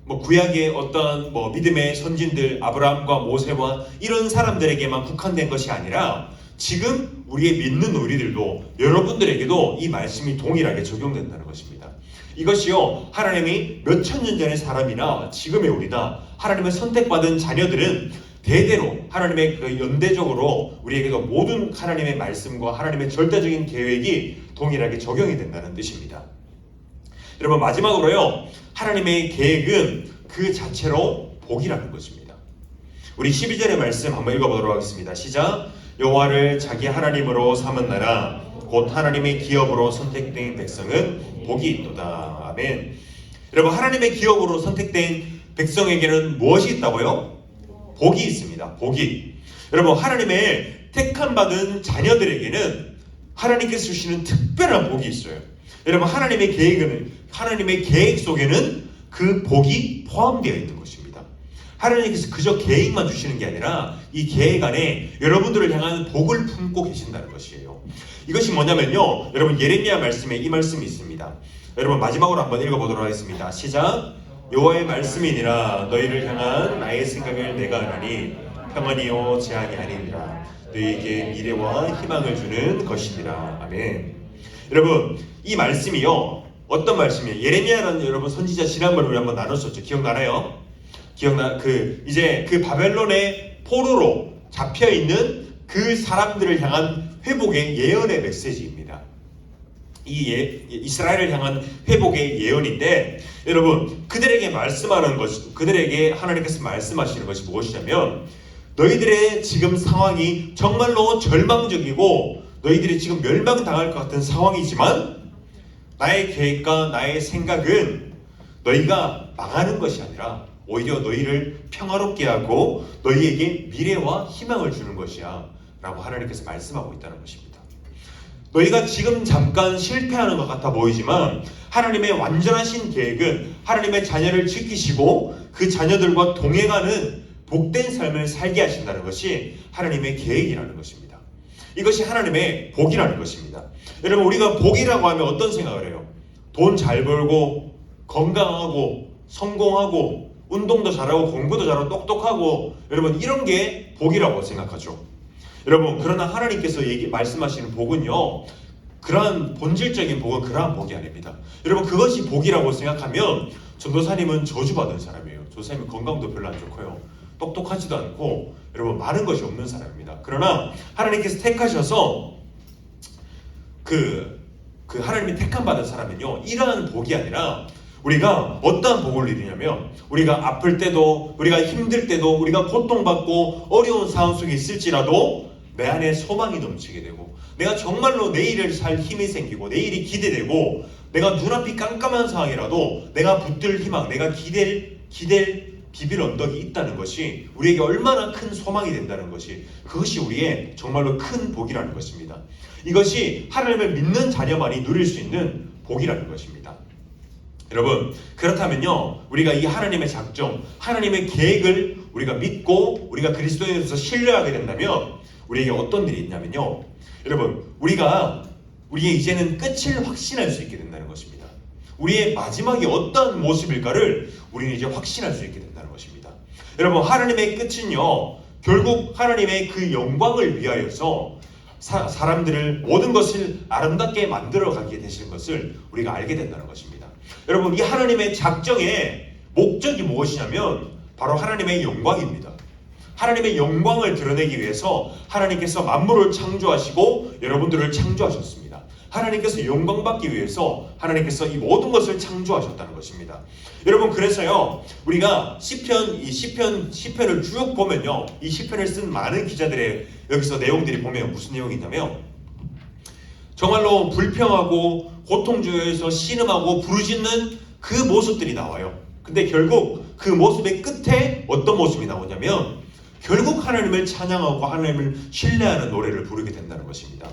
구약의 어떤 믿음의 선진들 아브라함과 모세와 이런 사람들에게만 국한된 것이 아니라 지금 우리의 믿는 우리들도 여러분들에게도 이 말씀이 동일하게 적용된다는 것입니다. 이것이요, 하나님이 몇천 년 전의 사람이나 지금의 우리나 하나님의 선택받은 자녀들은 대대로 하나님의 그 연대적으로 우리에게도 모든 하나님의 말씀과 하나님의 절대적인 계획이 동일하게 적용이 된다는 뜻입니다. 여러분, 마지막으로요, 하나님의 계획은 그 자체로 복이라는 것입니다. 우리 12절의 말씀 한번 읽어보도록 하겠습니다. 시작. 여호와를 자기 하나님으로 삼은 나라 곧 하나님의 기업으로 선택된 백성은 복이 있도다. 아멘. 여러분, 하나님의 기업으로 선택된 백성에게는 무엇이 있다고요? 복이 있습니다. 복이. 여러분, 하나님의 택함 받은 자녀들에게는 하나님께서 주시는 특별한 복이 있어요. 여러분, 하나님의 계획 속에는 그 복이 포함되어 있는 것입니다. 하나님께서 그저 계획만 주시는 게 아니라 이 계획 안에 여러분들을 향한 복을 품고 계신다는 것이에요. 이것이 뭐냐면요, 여러분, 예레미야 말씀에 이 말씀이 있습니다. 여러분, 마지막으로 한번 읽어보도록 하겠습니다. 시작. 여호와의 말씀이니라 너희를 향한 나의 생각을 내가 아나니 평안이요 재앙이 아니니라 너희에게 미래와 희망을 주는 것이니라. 아멘. 여러분, 이 말씀이요, 어떤 말씀이에요? 예레미야라는 여러분 선지자 지난번에 우리 한번 나눴었죠. 기억나나요? 이제 그 바벨론의 포로로 잡혀 있는 그 사람들을 향한 회복의 예언의 메시지입니다. 이스라엘을 향한 회복의 예언인데, 여러분, 그들에게 하나님께서 말씀하시는 것이 무엇이냐면, 너희들의 지금 상황이 정말로 절망적이고 너희들이 지금 멸망당할 것 같은 상황이지만 나의 계획과 나의 생각은 너희가 망하는 것이 아니라 오히려 너희를 평화롭게 하고 너희에게 미래와 희망을 주는 것이야 라고 하나님께서 말씀하고 있다는 것입니다. 너희가 지금 잠깐 실패하는 것 같아 보이지만 하나님의 완전하신 계획은 하나님의 자녀를 지키시고 그 자녀들과 동행하는 복된 삶을 살게 하신다는 것이 하나님의 계획이라는 것입니다. 이것이 하나님의 복이라는 것입니다. 여러분, 우리가 복이라고 하면 어떤 생각을 해요? 돈 잘 벌고 건강하고 성공하고 운동도 잘하고 공부도 잘하고 똑똑하고, 여러분, 이런 게 복이라고 생각하죠. 여러분, 그러나 하나님께서 말씀하시는 복은요, 그러한 본질적인 복은 그러한 복이 아닙니다. 여러분, 그것이 복이라고 생각하면 전도사님은 저주받은 사람이에요. 전도사님은 건강도 별로 안 좋고요, 똑똑하지도 않고, 여러분, 많은 것이 없는 사람입니다. 그러나 하나님께서 택하셔서 그 하나님이 택함 받은 사람은요, 이러한 복이 아니라 우리가 어떠한 복을 누리냐면, 우리가 아플 때도, 우리가 힘들 때도, 우리가 고통받고 어려운 상황 속에 있을지라도 내 안에 소망이 넘치게 되고, 내가 정말로 내일을 살 힘이 생기고 내일이 기대되고, 내가 눈앞이 깜깜한 상황이라도 내가 붙들 희망, 내가 기댈 비빌 언덕이 있다는 것이 우리에게 얼마나 큰 소망이 된다는 것이, 그것이 우리의 정말로 큰 복이라는 것입니다. 이것이 하나님을 믿는 자녀만이 누릴 수 있는 복이라는 것입니다. 여러분, 그렇다면요, 우리가 이 하나님의 작정, 하나님의 계획을 우리가 믿고 우리가 그리스도인으로서 신뢰하게 된다면 우리에게 어떤 일이 있냐면요, 여러분, 우리의 이제는 끝을 확신할 수 있게 된다는 것입니다. 우리의 마지막이 어떤 모습일까를 우리는 이제 확신할 수 있게 된다는 것입니다. 여러분, 하나님의 끝은요, 결국 하나님의 그 영광을 위하여서 사람들을 모든 것을 아름답게 만들어가게 되시는 것을 우리가 알게 된다는 것입니다. 여러분, 이 하나님의 작정의 목적이 무엇이냐면 바로 하나님의 영광입니다. 하나님의 영광을 드러내기 위해서 하나님께서 만물을 창조하시고 여러분들을 창조하셨습니다. 하나님께서 영광받기 위해서 하나님께서 이 모든 것을 창조하셨다는 것입니다. 여러분, 그래서요, 우리가 시편을 쭉 보면요, 이 시편을 쓴 많은 기자들의 여기서 내용들이 보면 무슨 내용이 있냐면, 정말로 불평하고 고통주에서 신음하고 부르짖는 그 모습들이 나와요. 근데 결국 그 모습의 끝에 어떤 모습이 나오냐면, 결국 하나님을 찬양하고 하나님을 신뢰하는 노래를 부르게 된다는 것입니다.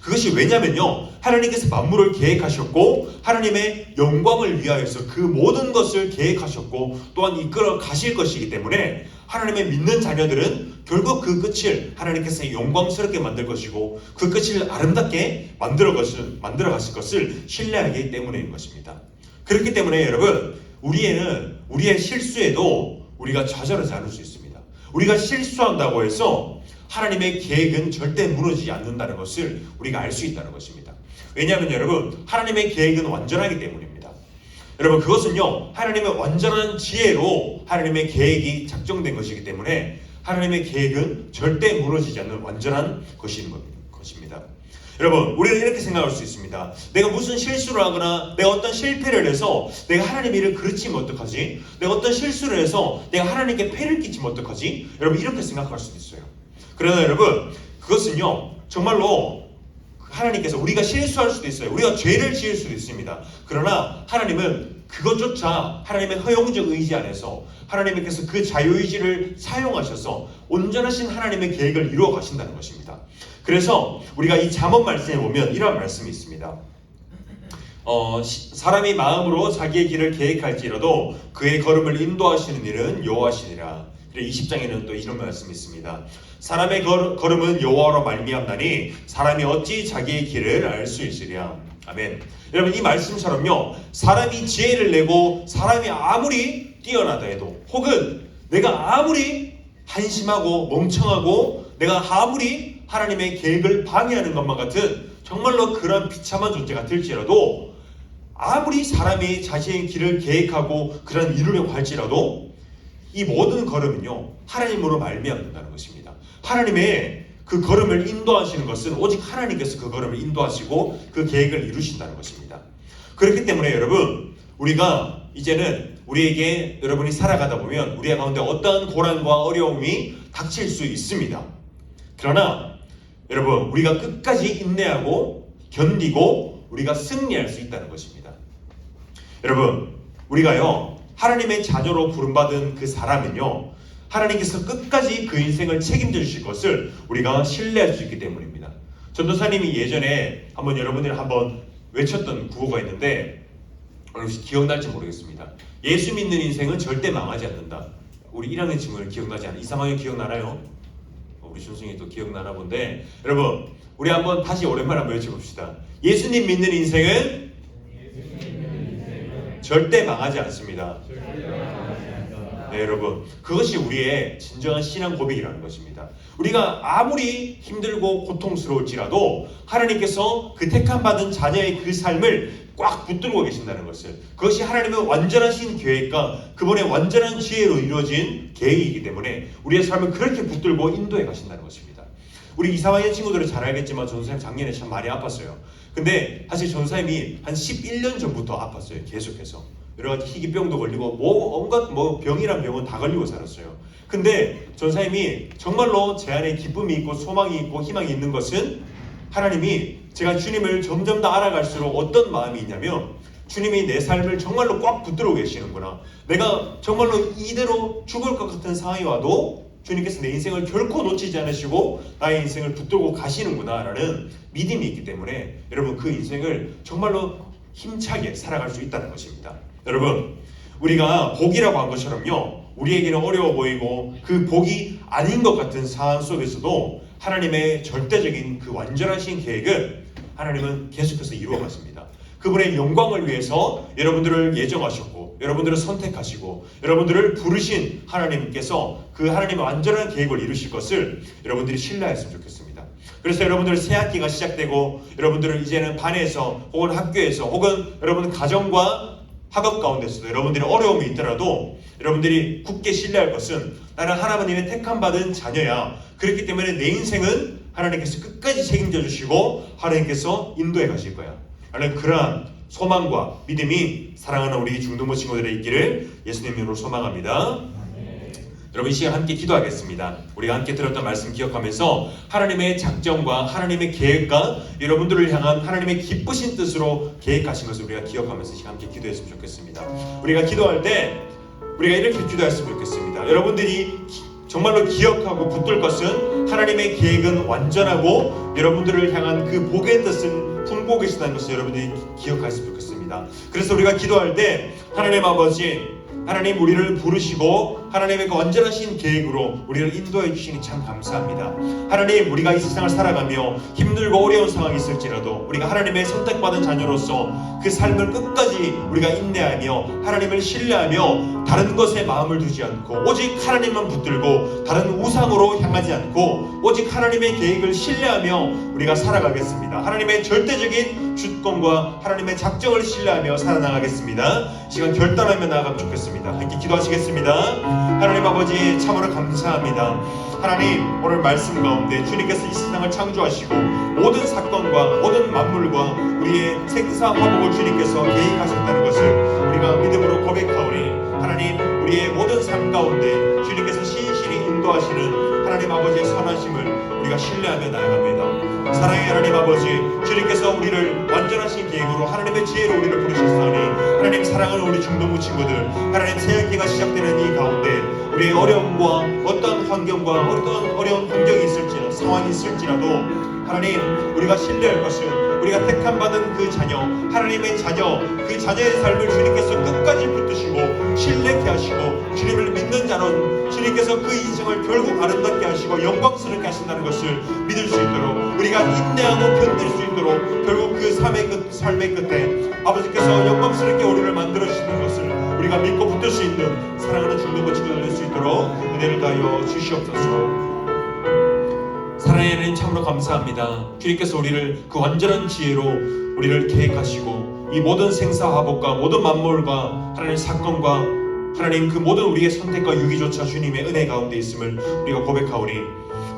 그것이 왜냐면요, 하나님께서 만물을 계획하셨고 하나님의 영광을 위하여서 그 모든 것을 계획하셨고 또한 이끌어 가실 것이기 때문에 하나님의 믿는 자녀들은 결국 그 끝을 하나님께서 영광스럽게 만들 것이고 그 끝을 아름답게 만들어 가실 것을 신뢰하기 때문인 것입니다. 그렇기 때문에 여러분, 우리의 실수에도 우리가 좌절하지 않을 수 있습니다. 우리가 실수한다고 해서 하나님의 계획은 절대 무너지지 않는다는 것을 우리가 알 수 있다는 것입니다. 왜냐하면 여러분, 하나님의 계획은 완전하기 때문입니다. 여러분, 그것은요, 하나님의 완전한 지혜로 하나님의 계획이 작정된 것이기 때문에 하나님의 계획은 절대 무너지지 않는 완전한 것입니다. 여러분, 우리는 이렇게 생각할 수 있습니다. 내가 무슨 실수를 하거나 내가 어떤 실패를 해서 내가 하나님의 일을 그르치면 어떡하지? 내가 어떤 실수를 해서 내가 하나님께 폐를 끼치면 어떡하지? 여러분, 이렇게 생각할 수도 있어요. 그러나 여러분, 그것은요, 정말로 하나님께서, 우리가 실수할 수도 있어요. 우리가 죄를 지을 수도 있습니다. 그러나 하나님은 그것조차 하나님의 허용적 의지 안에서 하나님께서 그 자유의지를 사용하셔서 온전하신 하나님의 계획을 이루어 가신다는 것입니다. 그래서 우리가 이 잠언 말씀에 보면 이런 말씀이 있습니다. 사람이 마음으로 자기의 길을 계획할지라도 그의 걸음을 인도하시는 일은 여호와시니라. 20장에는 또 이런 말씀이 있습니다. 사람의 걸음은 여호와로 말미암나니 사람이 어찌 자기의 길을 알 수 있으랴. 아멘. 여러분, 이 말씀처럼요, 사람이 지혜를 내고 사람이 아무리 뛰어나다 해도, 혹은 내가 아무리 한심하고 멍청하고 내가 아무리 하나님의 계획을 방해하는 것만 같은 정말로 그런 비참한 존재가 될지라도, 아무리 사람이 자신의 길을 계획하고 그런 이루려고 할지라도 이 모든 걸음은요, 하나님으로 말미암는다는 것입니다. 하나님의 그 걸음을 인도하시는 것은 오직 하나님께서 그 걸음을 인도하시고 그 계획을 이루신다는 것입니다. 그렇기 때문에 여러분, 우리가 이제는 우리에게, 여러분이 살아가다 보면 우리 가운데 어떠한 고난과 어려움이 닥칠 수 있습니다. 그러나 여러분, 우리가 끝까지 인내하고 견디고 우리가 승리할 수 있다는 것입니다. 여러분, 우리가요, 하나님의 자녀로 부름받은 그 사람은요, 하나님께서 끝까지 그 인생을 책임져 주실 것을 우리가 신뢰할 수 있기 때문입니다. 전도사님이 예전에 여러분들이 한번 외쳤던 구호가 있는데, 혹시 기억날지 모르겠습니다. 예수 믿는 인생은 절대 망하지 않는다. 우리 1학년 친구들 기억나지 않아요? 2, 3학년 기억나나요? 우리 준승이 또 기억나나 본데, 여러분, 우리 한번 다시 오랜만에 한번 외쳐봅시다. 예수님 믿는 인생은 절대 망하지 않습니다. 네, 여러분, 그것이 우리의 진정한 신앙 고백이라는 것입니다. 우리가 아무리 힘들고 고통스러울지라도 하나님께서 그 택함 받은 자녀의 그 삶을 꽉 붙들고 계신다는 것을, 그것이 하나님의 완전하신 계획과 그분의 완전한 지혜로 이루어진 계획이기 때문에 우리의 삶을 그렇게 붙들고 인도해 가신다는 것입니다. 우리 2, 3학년 친구들은 잘 알겠지만 전사님 작년에 참 많이 아팠어요. 근데 사실 전사님이 한 11년 전부터 아팠어요. 계속해서 여러 가지 희귀병도 걸리고 온갖 병이란 병은 다 걸리고 살았어요. 근데 전사님이 정말로 제 안에 기쁨이 있고 소망이 있고 희망이 있는 것은, 하나님이 제가 주님을 점점 더 알아갈수록 어떤 마음이 있냐면, 주님이 내 삶을 정말로 꽉 붙들고 계시는구나. 내가 정말로 이대로 죽을 것 같은 상황이 와도 주님께서 내 인생을 결코 놓치지 않으시고 나의 인생을 붙들고 가시는구나 라는 믿음이 있기 때문에 여러분, 그 인생을 정말로 힘차게 살아갈 수 있다는 것입니다. 여러분, 우리가 복이라고 한 것처럼요, 우리에게는 어려워 보이고 그 복이 아닌 것 같은 상황 속에서도 하나님의 절대적인 그 완전하신 계획을 하나님은 계속해서 이루어 가십니다. 그분의 영광을 위해서 여러분들을 예정하셨고 여러분들을 선택하시고 여러분들을 부르신 하나님께서 그 하나님의 완전한 계획을 이루실 것을 여러분들이 신뢰했으면 좋겠습니다. 그래서 여러분들 새 학기가 시작되고 여러분들은 이제는 반에서 혹은 학교에서 혹은 여러분 가정과 학업 가운데서도 여러분들이 어려움이 있더라도 여러분들이 굳게 신뢰할 것은, 나는 하나님의 택함받은 자녀야. 그렇기 때문에 내 인생은 하나님께서 끝까지 책임져 주시고 하나님께서 인도해 가실 거야 라는 그러한 소망과 믿음이 사랑하는 우리 중등부 친구들의 있기를 예수님 이름으로 소망합니다. 여러분, 이 시간 함께 기도하겠습니다. 우리가 함께 들었던 말씀 기억하면서 하나님의 작정과 하나님의 계획과 여러분들을 향한 하나님의 기쁘신 뜻으로 계획하신 것을 우리가 기억하면서 이 시간 함께 기도했으면 좋겠습니다. 우리가 기도할 때 우리가 이렇게 기도했으면 좋겠습니다. 여러분들이 정말로 기억하고 붙들 것은, 하나님의 계획은 완전하고 여러분들을 향한 그 복의 뜻은 품고 계시다는 것을 여러분들이 기억하셨으면 좋겠습니다. 그래서 우리가 기도할 때 하나님 아버지, 하나님 우리를 부르시고 하나님의 그 완전하신 계획으로 우리를 인도해 주시니 참 감사합니다. 하나님, 우리가 이 세상을 살아가며 힘들고 어려운 상황이 있을지라도 우리가 하나님의 선택받은 자녀로서 그 삶을 끝까지 우리가 인내하며 하나님을 신뢰하며 다른 것에 마음을 두지 않고 오직 하나님만 붙들고 다른 우상으로 향하지 않고 오직 하나님의 계획을 신뢰하며 우리가 살아가겠습니다. 하나님의 절대적인 주권과 하나님의 작정을 신뢰하며 살아나가겠습니다. 시간 결단하며 나아가면 좋겠습니다. 함께 기도하시겠습니다. 하나님 아버지, 참으로 감사합니다. 하나님, 오늘 말씀 가운데 주님께서 이 세상을 창조하시고 모든 사건과 모든 만물과 우리의 생사화복을 주님께서 계획하셨다는 것을 우리가 믿음으로 고백하오니 하나님, 우리의 모든 삶 가운데 주님께서 신실히 인도하시는 하나님 아버지의 선하심을 우리가 신뢰하며 나아갑니다. 사랑의 하나님 아버지, 주님께서 우리를 완전하신 계획으로 하나님의 지혜로 우리를 부르셨사오니 하나님, 사랑하는 우리 중동부 친구들, 하나님 새학기가 시작되는 이 가운데 우리의 어려움과 어떠한 환경과 어떠한 어려운 환경이 있을지라도 상황이 있을지라도 하나님, 우리가 신뢰할 것은 우리가 택함 받은 그 자녀, 하나님의 자녀, 그 자녀의 삶을 주님께서 끝까지 붙드시고 신뢰케 하시고 주님을 믿는 자는 주님께서 그 인생을 결국 아름답게 하시고 영광스럽게 하신다는 것을 믿을 수 있도록 우리가 인내하고 견딜 수 있도록 결국 그 삶의 끝에 아버지께서 영광스럽게 우리를 만들어주시는 것을 우리가 믿고 붙들 수 있는 사랑하는 중동부 친구들 될 수 있도록 은혜를 다하여 주시옵소서. 사랑의 하나님, 참으로 감사합니다. 주님께서 우리를 그 완전한 지혜로 우리를 계획하시고 이 모든 생사화복과 모든 만물과 하나님 사건과 하나님 그 모든 우리의 선택과 유기조차 주님의 은혜 가운데 있음을 우리가 고백하오니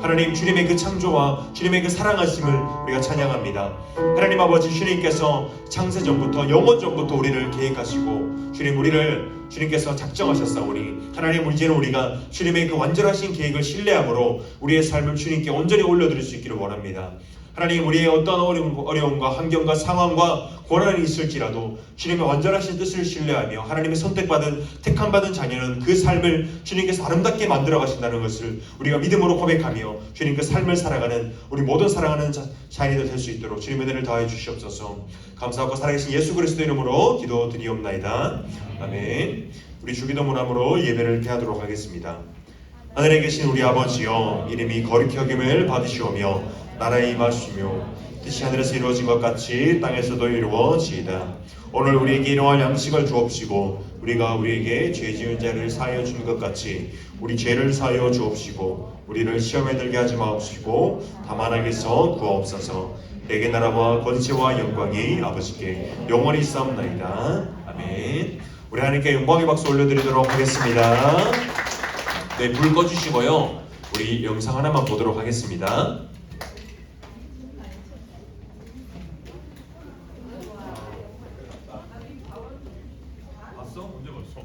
하나님, 주님의 그 창조와 주님의 그 사랑하심을 우리가 찬양합니다. 하나님 아버지, 주님께서 창세전부터 영원전부터 우리를 계획하시고 주님, 우리를 주님께서 작정하셨사오니 하나님, 이제는 우리가 주님의 그 완전하신 계획을 신뢰함으로 우리의 삶을 주님께 온전히 올려드릴 수 있기를 원합니다. 하나님, 우리의 어떤 어려움과 환경과 상황과 고난이 있을지라도 주님의 완전하신 뜻을 신뢰하며 하나님의 선택받은 택함받은 자녀는 그 삶을 주님께서 아름답게 만들어 가신다는 것을 우리가 믿음으로 고백하며 주님 그 삶을 살아가는 우리 모든 사랑하는 자녀들 될 수 있도록 주님의 은혜를 더하여 주시옵소서. 감사하고 살아계신 예수 그리스도 이름으로 기도드리옵나이다. 아멘. 우리 주기도문함으로 예배를 폐하도록 하겠습니다. 하늘에 계신 우리 아버지여, 이름이 거룩히 여김을 받으시오며 나라에 임하시며 뜻이 하늘에서 이루어진 것 같이 땅에서도 이루어지이다. 오늘 우리에게 일용할 양식을 주옵시고 우리가 우리에게 죄 지은 자를 사하여 준 것 같이 우리 죄를 사하여 주옵시고 우리를 시험에 들게 하지 마옵시고 다만 악에서 구하옵소서. 내게 나라와 권세와 영광이 아버지께 영원히 있사옵나이다. 아멘. 우리 하나님께 영광의 박수 올려드리도록 하겠습니다. 네, 불 꺼주시고요. 우리 영상 하나만 보도록 하겠습니다. 봤어? 언제 봤어?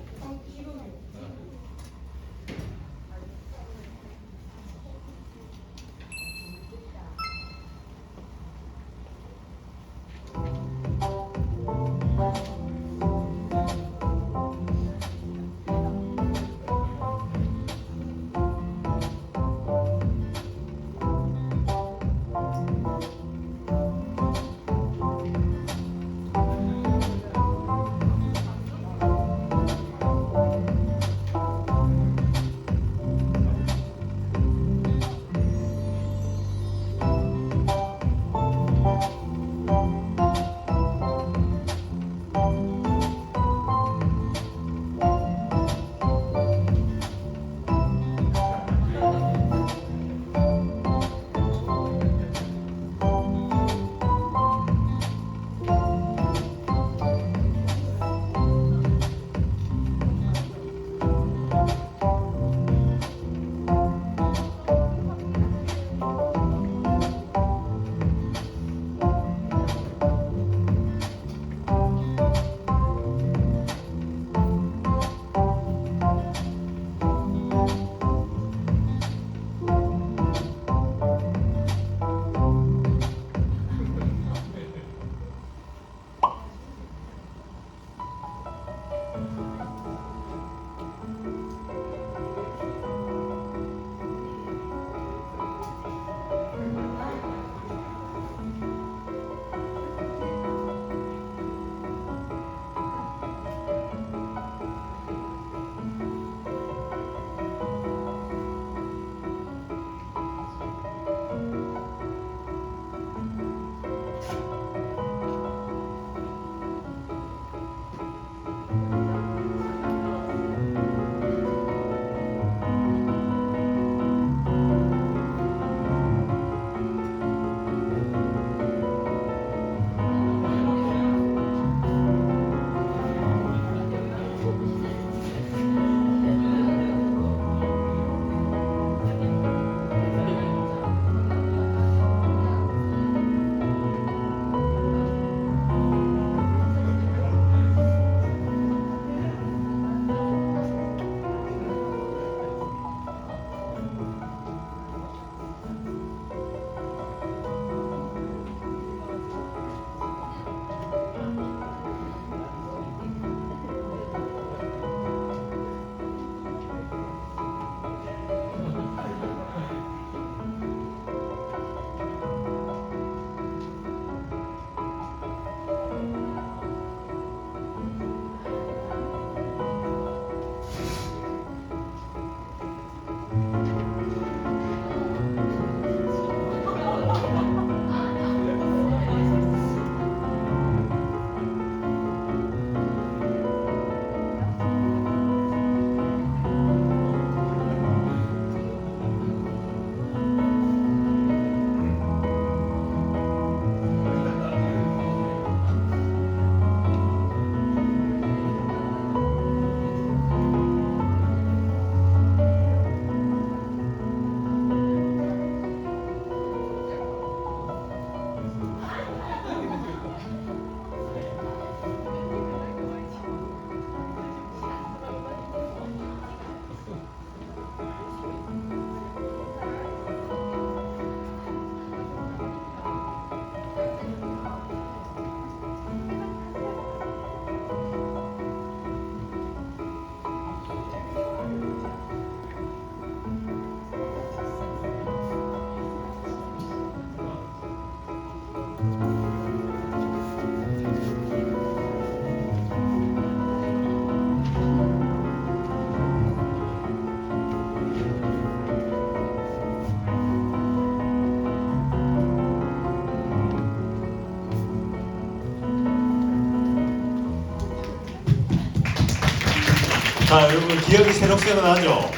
자, 여러분 기억이 새록새록 나죠?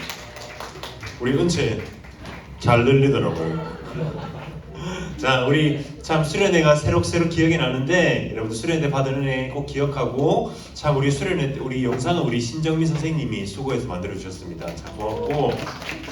우리 은채 잘 늘리더라고요. 자, 우리 참 수련회가 새록새록 기억이 나는데 여러분 수련회 받은 은혜 꼭 기억하고 참 우리 수련회 때 우리 영상은 우리 신정민 선생님이 수고해서 만들어 주셨습니다. 참 고맙고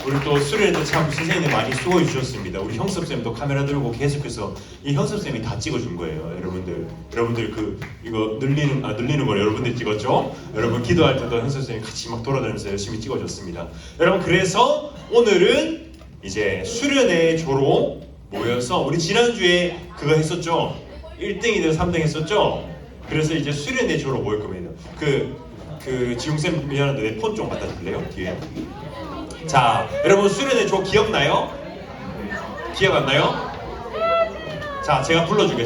우리 또 수련회 때 참 선생님들 많이 수고해 주셨습니다. 우리 형섭쌤도 카메라 들고 계속해서 이 형섭쌤이 다 찍어준 거예요. 여러분들 그 이거 늘리는 걸 여러분들 찍었죠? 여러분 기도할 때도 형섭쌤이 같이 막 돌아다니면서 열심히 찍어줬습니다. 여러분 그래서 오늘은 이제 수련회 조로 모여서 우리 지난주에 그거 했었죠? 1등이든 3등 했었죠? 그래서 이제 수련회 조로 모일 겁니다. 그 지웅쌤 미안한데 내 폰 좀 갖다 줄래요? 뒤에. 자, 여러분 수련회 조 기억나요? 기억 안 나요? 자, 제가 불러주겠습니다.